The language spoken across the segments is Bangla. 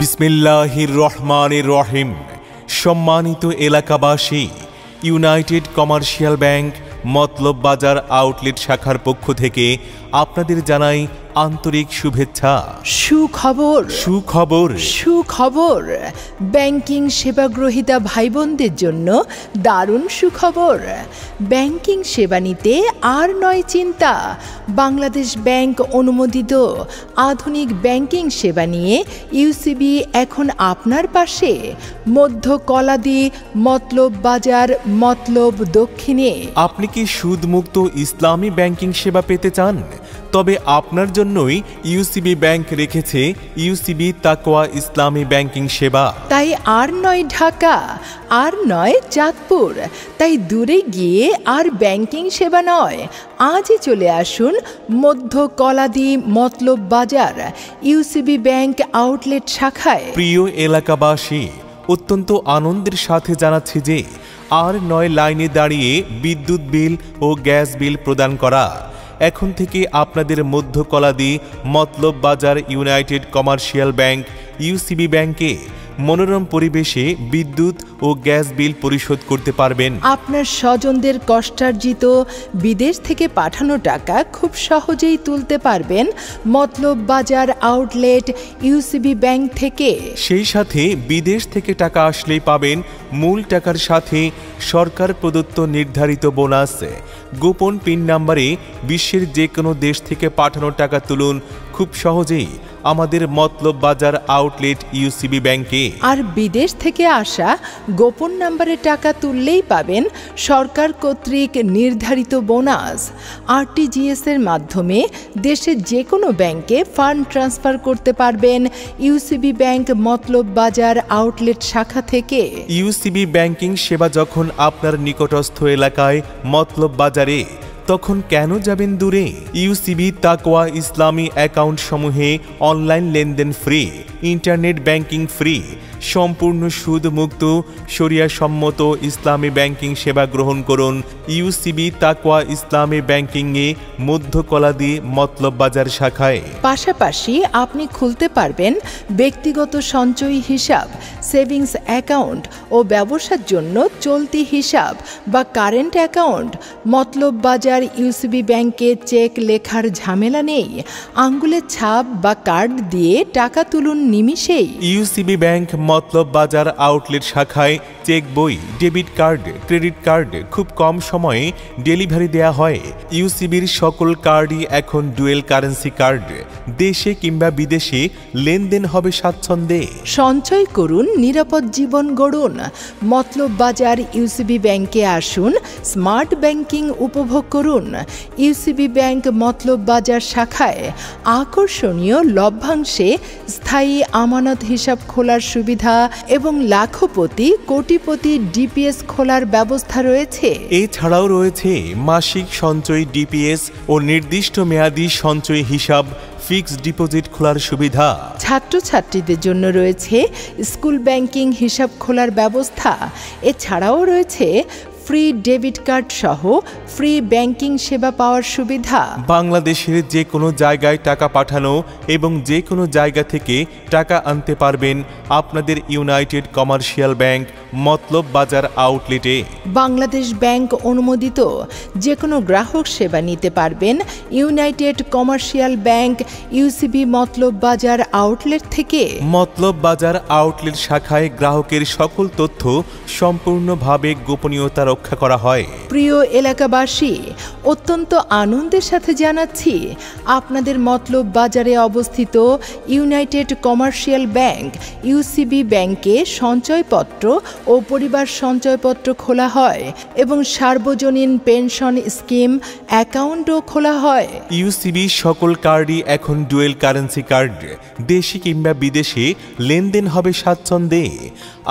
বিসমিল্লাহির রহমানির রহিম। সম্মানিত এলাকাবাসী, ইউনাইটেড কমার্শিয়াল ব্যাংক মতলব বাজার আউটলেট শাখার পক্ষ থেকে আপনাদের জানাই আন্তরিক শুভেচ্ছা। সুখবর ব্যাংকিং সেবা গ্রহীতা ভাই বোনদের জন্য দারুণ সুখবর। ব্যাংকিং সেবা নিতে আর নয় চিন্তা। বাংলাদেশ ব্যাংক অনুমোদিত আধুনিক ব্যাংকিং সেবা নিয়ে ইউসিবি এখন আপনার পাশে। মধ্য কলাদি মতলব বাজার মতলব দক্ষিণে। আপনি কি সুদমুক্ত ইসলামী ব্যাংকিং সেবা পেতে চান? তবে আপনার জন্যই ইউসিবি ব্যাংক রেখেছে ইউসিবি তাকওয়া ইসলামী ব্যাংকিং সেবা। তাই আর নয় ঢাকা, আর নয় চাঁদপুর, তাই দূরে গিয়ে আর ব্যাংকিং সেবা নয়। আজই চলে আসুন মধ্য কলাদি মতলব বাজার ইউসিবি ব্যাংক আউটলেট শাখায়। প্রিয় এলাকাবাসী, অত্যন্ত আনন্দের সাথে জানাচ্ছি যে আর নয় লাইনে দাঁড়িয়ে বিদ্যুৎ বিল ও গ্যাস বিল প্রদান করা। এখন থেকে আপনাদের মধ্য কলাদি মতলব বাজার ইউনাইটেড কমার্শিয়াল ব্যাংক ইউসিবি ব্যাংকে মনোরম পরিবেশে বিদ্যুৎ ও গ্যাস বিল পরিশোধ করতে পারবেন। আপনার স্বজনদের কষ্টার্জিত বিদেশ থেকে পাঠানো টাকা খুব সহজেই তুলতে পারবেন মতলব বাজার আউটলেট ইউসিবি ব্যাংক থেকে। সেই সাথে বিদেশ থেকে টাকা আসলেই পাবেন মূল টাকার সাথে সরকার প্রদত্ত নির্ধারিত বোনাস। গোপন পিন নাম্বারে বিশ্বের যে কোনো দেশ থেকে পাঠানো টাকা তুলুন খুব সহজেই আমাদের মতলব বাজার আউটলেট ইউসিবি ব্যাংকে। আর বিদেশ থেকে আসা গোপন নাম্বারে টাকা তুললেই পাবেন সরকার কর্তৃক নির্ধারিত বোনাস। আরটিজিএস এর মাধ্যমে দেশের যে কোনো ব্যাংকে ফান্ড ট্রান্সফার করতে পারবেন ইউসিবি ব্যাংক মতলব বাজার আউটলেট শাখা থেকে। ইউসিবি ব্যাংকিং সেবা যখন আপনার নিকটস্থ এলাকায় মতলব বাজারে, তখন কেন যাবেন দূরে? ইউসিবি তাকওয়া ইসলামী অ্যাকাউন্ট সমূহে অনলাইন লেনদেন ফ্রি, ইন্টারনেট ব্যাংকিং ফ্রি, সম্পূর্ণ সুদমুক্ত শরিয়া সম্মত ইসলামী ব্যাংকিং সেবা গ্রহণ করুন ইউসিবি তাকওয়া ইসলামী ব্যাংকিংয়ে মধ্য কলাদি মতলব বাজার শাখায়। পাশাপাশি আপনি খুলতে পারবেন ব্যক্তিগত সঞ্চয়ী হিসাব, সেভিংস অ্যাকাউন্ট ও ব্যবসার জন্য চলতি হিসাব বা কারেন্ট অ্যাকাউন্ট। মতলব বাজার ইউসিবি ব্যাংকে চেক লেখার ঝামেলা নেই। আঙ্গুলের ছাপ বা কার্ড দিয়ে টাকা তুলুন নিমিষেই। ইউসিবি ব্যাংক মতলব বাজার আউটলেট শাখায় চেক বই, ডেবিট কার্ড, ক্রেডিট কার্ড খুব কম সময়ে ডেলিভারি দেয়া হয়। ইউসিবির সকল কার্ডই এখন ডুয়েল কারেন্সি কার্ড। দেশে কিংবা বিদেশে লেনদেন হবে স্বাচ্ছন্দ্যে। সঞ্চয় করুন, নিরাপদ জীবন গড়ুন। মতলব বাজার ইউসিবি ব্যাংকে আসুন, স্মার্ট ব্যাংকিং উপভোগ করুন। ইউসিবি ব্যাংক মতলব বাজার শাখায় আকর্ষণীয় লভ্যাংশে স্থায়ী আমানত হিসাব খোলার সুবিধা এবং লাখপতি কোটিপতি ডিপিএস খোলার ব্যবস্থা রয়েছে। এছাড়াও রয়েছে মাসিক সঞ্চয় ডিপিএস ও নির্দিষ্ট মেয়াদী সঞ্চয় হিসাব ফিক্সড ডিপোজিট খোলার সুবিধা। ছাত্রছাত্রীদের জন্য রয়েছে স্কুল ব্যাংকিং হিসাব খোলার ব্যবস্থা। এছাড়াও রয়েছে ফ্রি ডেবিট কার্ড সহ ফ্রি ব্যাংকিং সেবা পাওয়ার সুবিধা। বাংলাদেশের যে কোনো জায়গায় টাকা পাঠানো এবং যে কোনো জায়গা থেকে টাকা আনতে পারবেন আপনাদের ইউনাইটেড কমার্শিয়াল ব্যাংক মতলব বাজার আউটলেটে। বাংলাদেশ ব্যাংক অনুমোদিত যে কোনো গ্রাহক সেবা নিতে পারবেন ইউনাইটেড কমার্শিয়াল ব্যাংক ইউসিবি মতলব বাজার আউটলেট থেকে। মতলব বাজার আউটলেট শাখায় গ্রাহকের সকল তথ্য সম্পূর্ণভাবে গোপনীয়তা রক্ষা করা হয়। প্রিয় এলাকাবাসী, অত্যন্ত আনন্দের সাথে জানাচ্ছি আপনাদের মতলব বাজারে অবস্থিত ইউনাইটেড কমার্শিয়াল ব্যাংক ইউসিবি ব্যাংকে সঞ্চয়পত্র ও পরিবার সঞ্চয়পত্র খোলা হয় এবং সার্বজনীন পেনশন স্কিম অ্যাকাউন্টও খোলা হয়। ইউসিবি সকল কার্ডই এখন ডুয়েল কারেন্সি কার্ড। দেশে কিংবা বিদেশে লেনদেন হবে স্বাচ্ছন্দ্যে।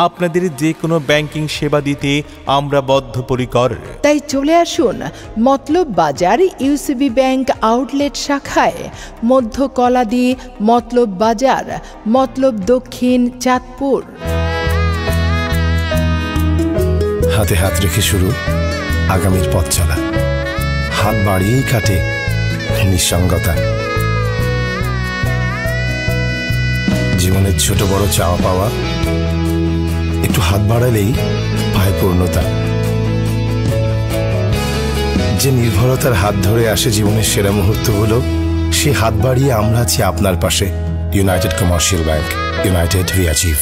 আপনাদের যে কোনো ব্যাংকিং সেবা দিতে আমরা বদ্ধপরিকর। তাই চলে আসুন মতলব বাজার ইউসিবি ব্যাংক আউটলেট শাখায়, মধ্য কলাদি মতলব বাজার মতলব দক্ষিণ চাঁদপুর। হাতে হাত রেখে শুরু আগামীর পথ চলা। হাত বাড়িয়েই কাটে নিঃসঙ্গতা। জীবনের ছোট বড় চাওয়া পাওয়া, একটু হাত বাড়ালেই পায় পূর্ণতা। যে নির্ভরতার হাত ধরে আসে জীবনের সেরা মুহূর্তগুলো, সে হাত বাড়িয়ে আমরা আছি আপনার পাশে। United commercial bank, United we achieve.